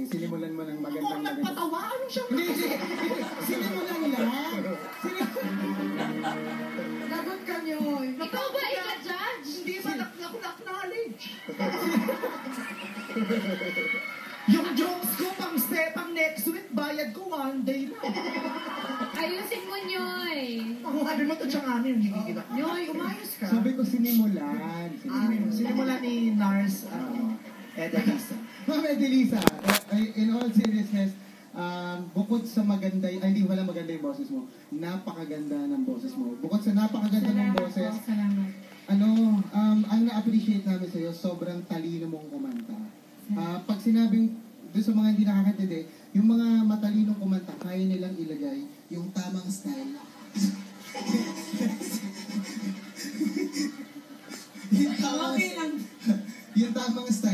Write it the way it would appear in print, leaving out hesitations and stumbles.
sinimulan mo ng magandang magandang. Nagpatawa? Anong siyang Sinimulan lang. Lagot ka nyo. Ikaw ba ika-judge? Hindi ba ako na-acknowledge? Yung jokes ko pang next week, bayad ko 1 day lang. Ayusin mo, Nyoy. Ako sabi mo ito siyang amin, hindi kita. Nyoy, umayos ka. Sabi ko sinimulan. Sinimula ni Nars, Edelisa. Ma'am Edelisa, in all seriousness, bukod sa maganda, hindi wala maganda yung boses mo, napakaganda ng boses mo. Bukod sa napakaganda ng boses, Salamat. ang na-appreciate namin sa'yo, sobrang talino mong kumanta. Pag sinabing, doon sa mga hindi nakakatindi, yung mga matalinong kumanta, kaya nilang ilagay yung tamang style. yung tamang style